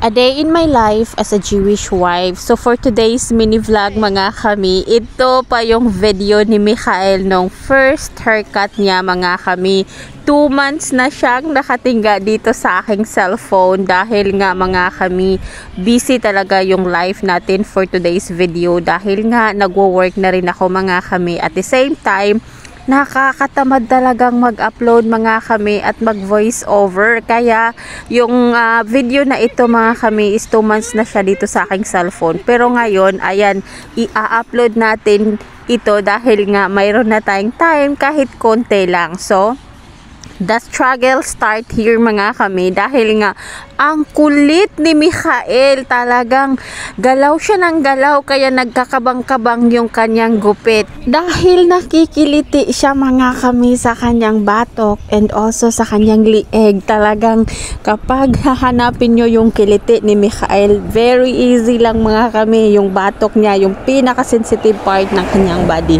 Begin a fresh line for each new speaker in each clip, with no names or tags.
A day in my life as a Jewish wife. So for today's mini vlog mga kami, ito pa yung video ni Michael nung first haircut niya mga kami. 2 months na siyang nakatingga dito sa aking cellphone dahil nga mga kami, busy talaga yung life natin for today's video dahil nga nagwo-work na rin ako mga kami. At the same time, nakakatamad talagang mag-upload mga kami at mag-voice over. Kaya yung video na ito mga kami is 2 months na siya dito sa aking cellphone. Pero ngayon, ayan, i-upload natin ito dahil nga mayroon na tayong time kahit konti lang. So, the struggle start here mga kami dahil nga ang kulit ni Michael, talagang galaw siya ng galaw kaya nagkakabang-kabang yung kanyang gupit dahil nakikiliti siya mga kami sa kanyang batok and also sa kanyang lieg. Talagang kapag hahanapin nyo yung kiliti ni Michael, very easy lang mga kami, yung batok niya, yung pinaka-sensitive part ng kanyang body.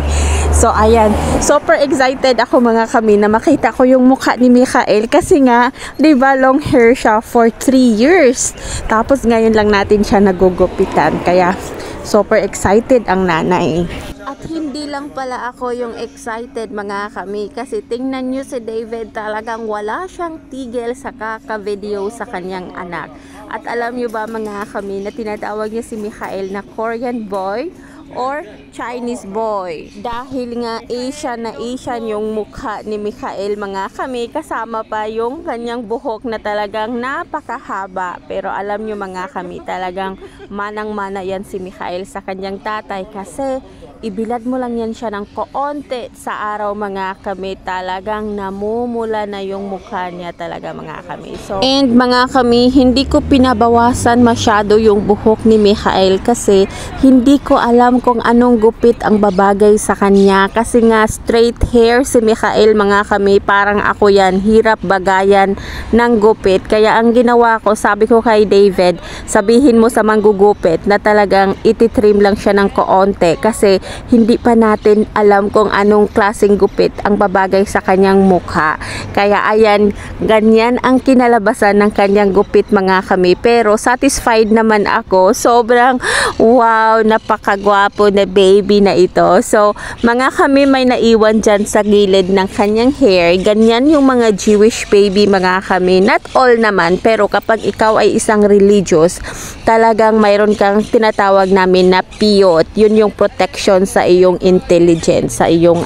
So ayan, super excited ako mga kami na makita ko yung mukha ni Michael kasi nga, 'di ba, long hair siya for 3 years. Tapos ngayon lang natin siya nagugupitan. Kaya super excited ang nanay. At hindi lang pala ako yung excited mga kami kasi tingnan nyo si David, talagang wala siyang tigil sa kaka-video sa kanyang anak. At alam nyo ba mga kami na tinatawag niya si Michael na Korean boy or Chinese boy dahil nga Asian na Asian yung mukha ni Michael mga kami, kasama pa yung kanyang buhok na talagang napakahaba. Pero alam nyo mga kami, talagang manang-mana yan si Michael sa kanyang tatay kasi ibilad mo lang yan siya ng koonti sa araw mga kami, talagang namumula na yung mukha niya talaga mga kami. So, and mga kami, hindi ko pinabawasan masyado yung buhok ni Michael kasi hindi ko alam kung anong gupit ang babagay sa kanya kasi nga straight hair si Michael mga kami, parang ako yan, hirap bagayan ng gupit. Kaya ang ginawa ko, sabi ko kay David, sabihin mo sa manggugupit na talagang ititrim lang siya ng koonti kasi hindi pa natin alam kung anong klaseng gupit ang babagay sa kanyang mukha. Kaya ayan, ganyan ang kinalabasan ng kanyang gupit mga kami. Pero satisfied naman ako. Sobrang wow, napakagwapo na baby na ito. So mga kami, may naiwan dyan sa gilid ng kanyang hair. Ganyan yung mga Jewish baby mga kami. Not all naman, pero kapag ikaw ay isang religious, talagang mayroon kang tinatawag namin na piyot. Yun yung protection sa iyong intelligence, sa iyong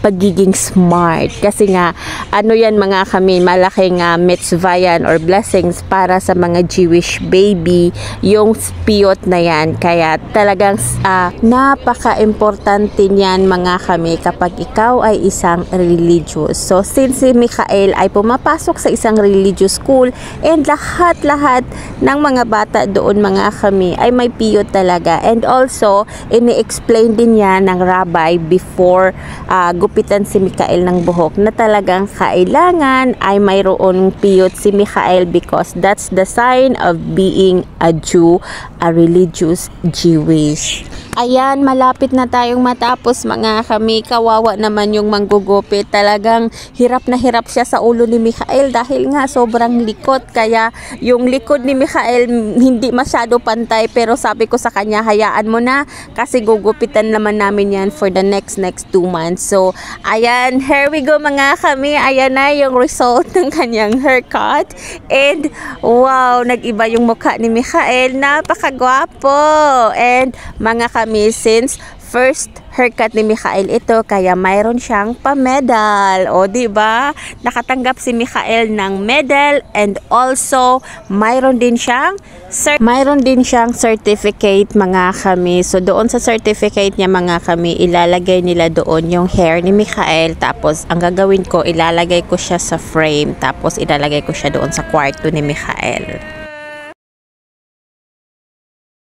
pagiging smart. Kasi nga, ano yan mga kami, malaking mitzvah yan or blessings para sa mga Jewish baby, yung piyot na yan. Kaya talagang napaka-importante niyan mga kami kapag ikaw ay isang religious. So, since si Michael ay pumapasok sa isang religious school and lahat-lahat ng mga bata doon mga kami ay may piyot talaga. And also, ini-explain din yan ng rabbi before gupitan si Michael ng buhok na talagang kailangan ay mayroon piyot si Michael because that's the sign of being a Jew, a religious Jewish. Ayan, malapit na tayong matapos mga kami. Kawawa naman yung manggugupit. Talagang hirap na hirap siya sa ulo ni Michael dahil nga sobrang likot. Kaya yung likod ni Michael hindi masyado pantay. Pero sabi ko sa kanya, hayaan mo na kasi gugupitan naman namin yan for the next 2 months. So, ayan, here we go mga kami. Ayan na yung result ng kanyang haircut. And wow, nag-iba yung mukha ni Michael. Napakagwapo. And mga kami, since first haircut ni Michael ito, kaya mayroon siyang pa-medal. O, diba? Nakatanggap si Michael ng medal and also mayroon din siyang certificate mga kami. So, doon sa certificate niya mga kami, ilalagay nila doon yung hair ni Michael. Tapos, ang gagawin ko, ilalagay ko siya sa frame. Tapos, ilalagay ko siya doon sa kwarto ni Michael.